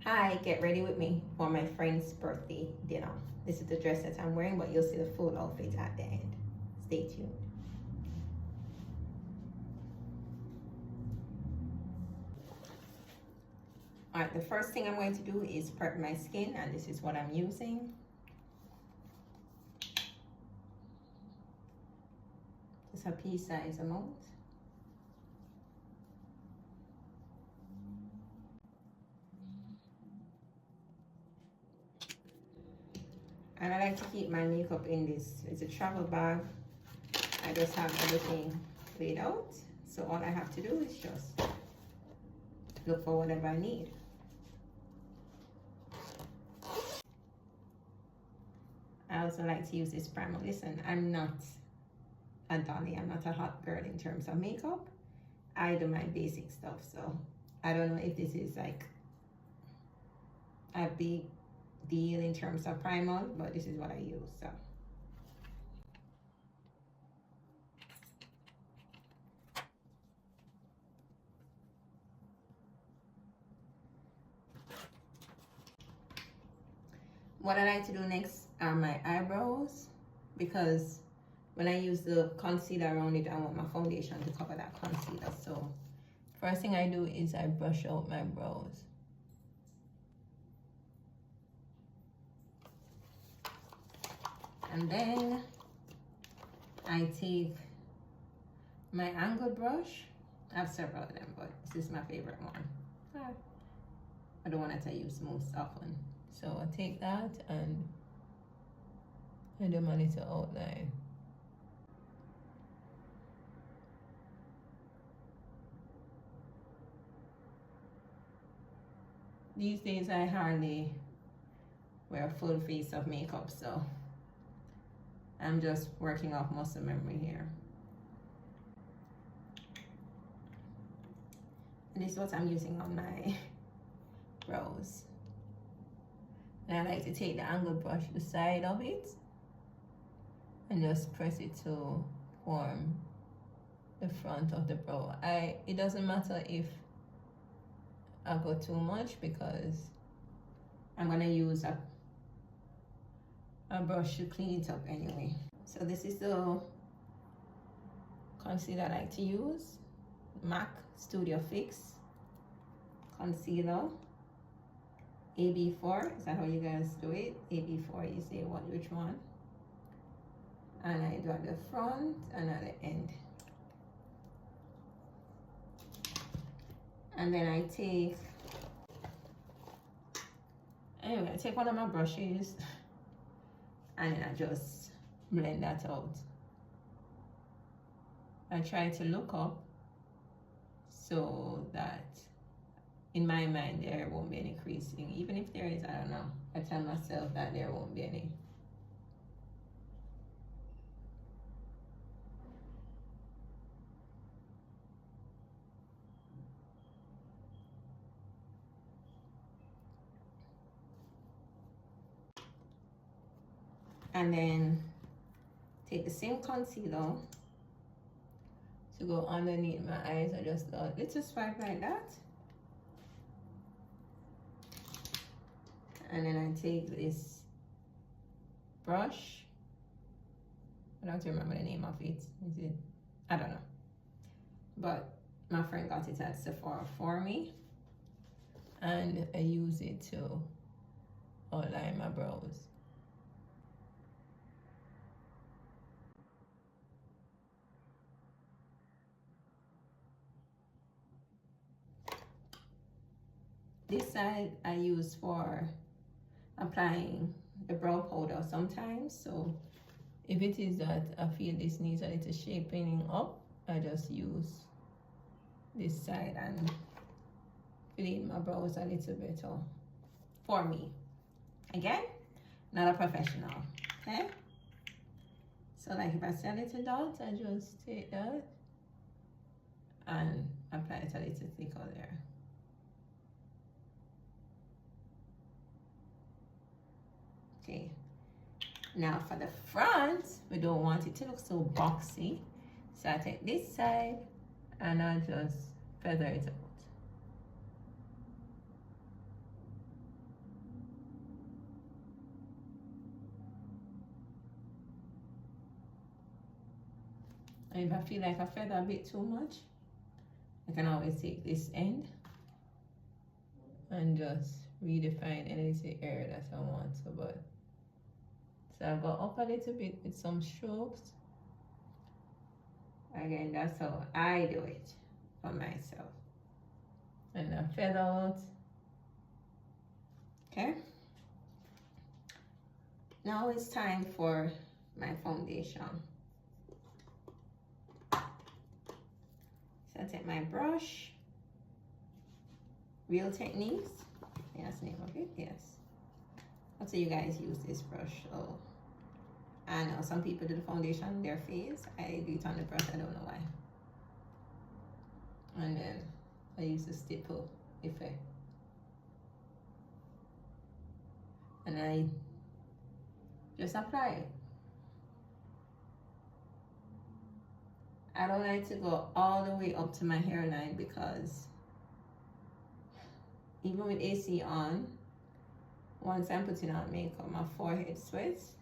Hi, get ready with me for my friend's birthday dinner. This is the dress that I'm wearing, but you'll see the full outfit at the end. Stay tuned. All right, the first thing I'm going to do is prep my skin, and this is what I'm using. Just a pea size amount. And I like to keep my makeup in this. It's a travel bag. I just have everything laid out. So all I have to do is just look for whatever I need. I also like to use this primer. Listen, I'm not a dolly. I'm not a hot girl in terms of makeup. I do my basic stuff. So I don't know if this is like a big deal in terms of primer, but this is what I use. So what I like to do next are my eyebrows, because when I use the concealer around it, I want my foundation to cover that concealer. So first thing I do is I brush out my brows. And then I take my angled brush. I have several of them, but this is my favorite one. I don't want to use most often. So I take that and I do my little outline. These days I hardly wear a full face of makeup, so I'm just working off muscle memory here. And this is what I'm using on my brows. And I like to take the angled brush to the side of it and just press it to form the front of the brow. It doesn't matter if I go too much, because I'm gonna use a brush to clean it up anyway. So this is the concealer I like to use. MAC Studio Fix concealer. AB4, is that how you guys do it? AB4, you say which one. And I do at the front and at the end. And then I take one of my brushes and then I just blend that out. I try to look up so that in my mind there won't be any creasing. Even if there is, I don't know. I tell myself that there won't be any. And then take the same concealer to go underneath my eyes. I just do a little swipe like that. And then I take this brush. I don't remember the name of it. Is it? I don't know. But my friend got it at Sephora for me. And I use it to outline my brows. This side I use for applying the brow powder sometimes. So if it is that I feel this needs a little shaping up, I just use this side and fill in my brows a little bit for me. Again, not a professional, okay? So like if I see a little dot, I just take that and apply it a little thicker there. Okay, now for the front, we don't want it to look so boxy. So I take this side and I just feather it out. And if I feel like I feather a bit too much, I can always take this end and just redefine any area that I want to. But so I go up a little bit with some strokes. Again, that's how I do it for myself. And I feather out. Okay. Now it's time for my foundation. So I take my brush, Real Techniques. That's the name of it, yes. I'll tell you guys use this brush. So I know some people do the foundation on their face. I do it on the brush, I don't know why. And then I use the stipple effect. And I just apply it. I don't like to go all the way up to my hairline because even with AC on, once I'm putting on makeup, my forehead sweats.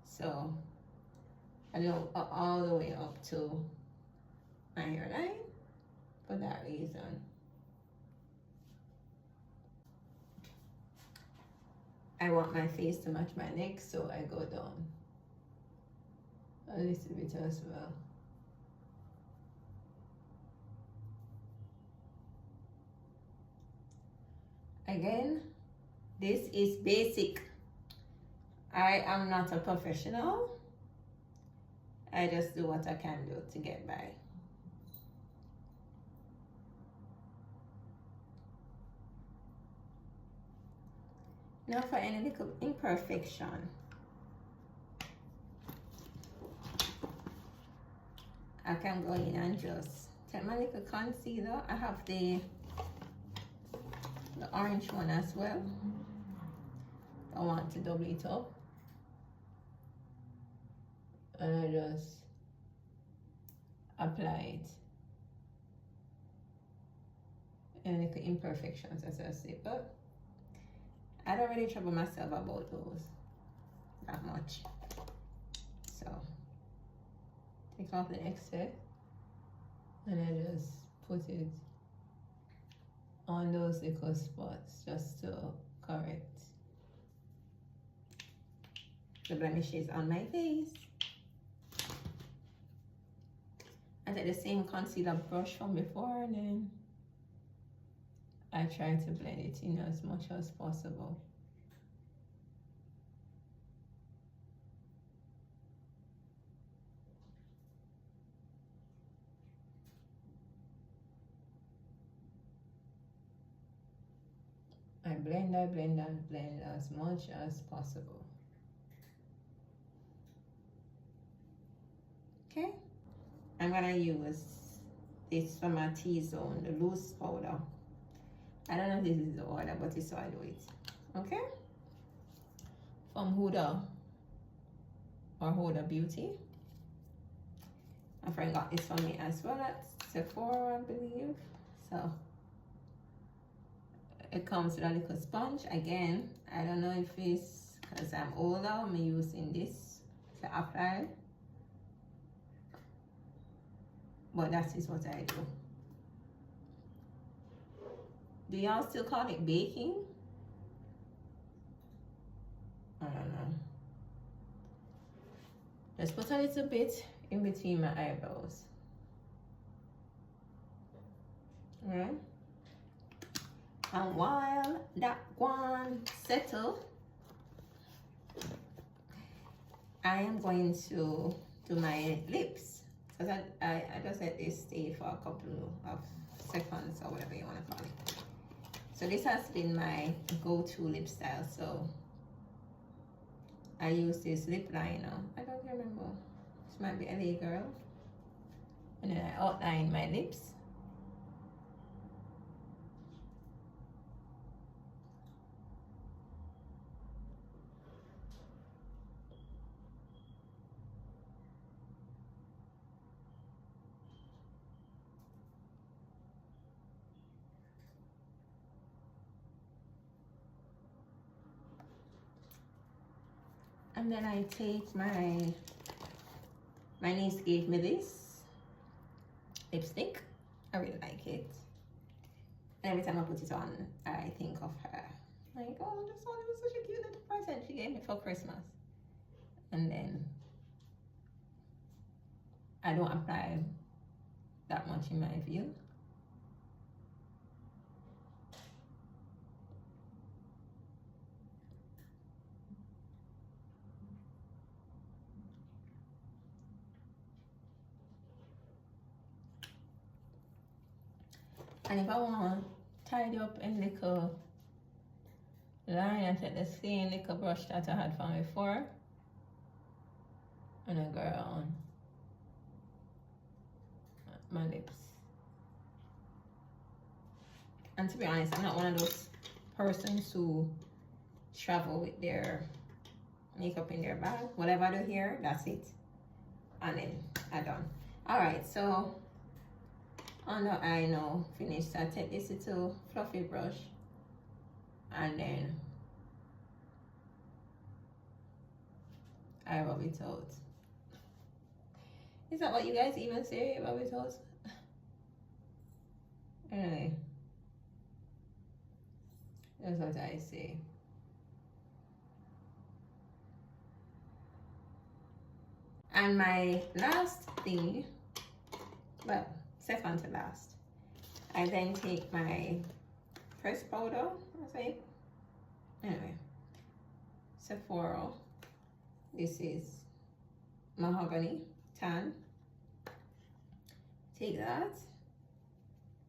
So I don't go all the way up to my hairline for that reason. I want my face to match my neck, so I go down a little bit as well. Again, this is basic. I am not a professional. I just do what I can do to get by. Now for any little imperfection, I can go in and just take my little concealer. I have the orange one as well. I want to double it up. And I just apply it. And little imperfections, as I say, but I don't really trouble myself about those that much. So take off the excess and I just put it on those little spots just to correct the blemishes on my face. I take the same concealer brush from before and then I try to blend it in as much as possible. I blend as much as possible. Okay, I'm gonna use this from my T-Zone, the loose powder. I don't know if this is the order, but it's how I do it. Okay, from Huda or Huda Beauty. My friend got this for me as well at Sephora, I believe. So it comes with a little sponge. Again, I don't know if it's because I'm older, I'm using this to apply, but that is what I do. Do y'all still call it baking? I don't know. Just put a little bit in between my eyebrows. Alright. And while that one settle, I am going to do my lips. So I just let this stay for a couple of seconds or whatever you want to call it. So this has been my go-to lip style. So I use this lip liner. I don't remember. This might be LA Girl. And then I outline my lips. And then I take my My niece gave me this lipstick. I really like it. And every time I put it on, I think of her. Like, oh, this one was such a cute little present she gave me for Christmas. And then I don't apply that much in my view. And if I want to tidy up in little line, I take the same little brush that I had from before and I go around my lips. And to be honest, I'm not one of those persons who travel with their makeup in their bag. Whatever I do here, that's it. And then I'm done. Alright, so under eye now finished. So I take this little fluffy brush and then I rub it out. Is that what you guys even say? Rub it out? Anyway, that's what I say. And my last thing, well, second to last, I then take my pressed powder, I say. Anyway, Sephora. This is mahogany tan. Take that,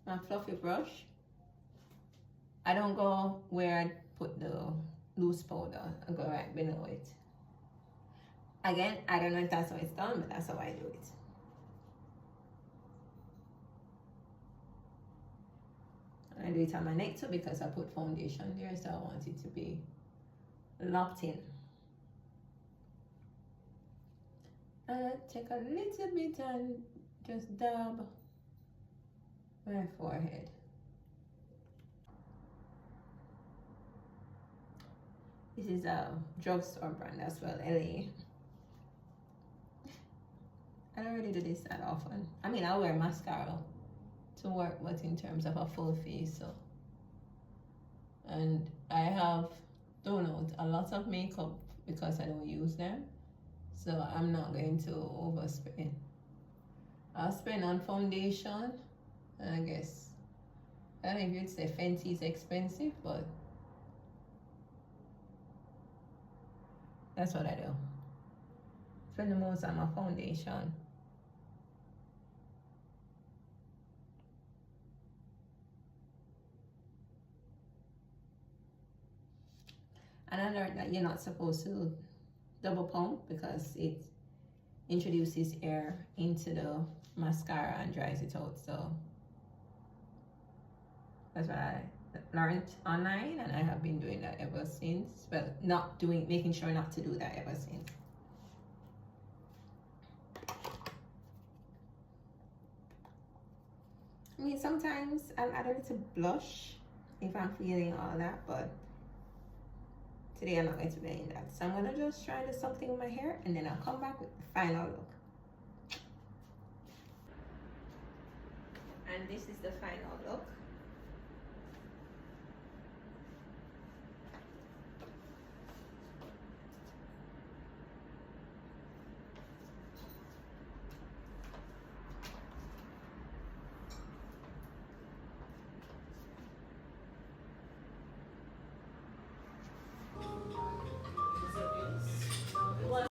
my fluffy brush. I don't go where I put the loose powder. I go right below it. Again, I don't know if that's how it's done, but that's how I do it. I do it on my neck too because I put foundation there, so I want it to be locked in. And I take a little bit and just dab my forehead. This is a drugstore brand as well, LA. I don't really do this that often. I mean, I wear mascara to work, but in terms of a full face, so. And I have thrown out a lot of makeup because I don't use them. So I'm not going to overspend. I'll spend on foundation, and I guess, I don't know if you'd say Fenty is expensive, but that's what I do. Spend the most on my foundation. And I learned that you're not supposed to double pump because it introduces air into the mascara and dries it out. So that's what I learned online, and I have been doing that ever since. Well, making sure not to do that ever since. I mean, sometimes I'll add a little blush if I'm feeling all that, but today I'm not going to be doing that. So I'm going to just try to do something with my hair, and then I'll come back with the final look. And this is the final look.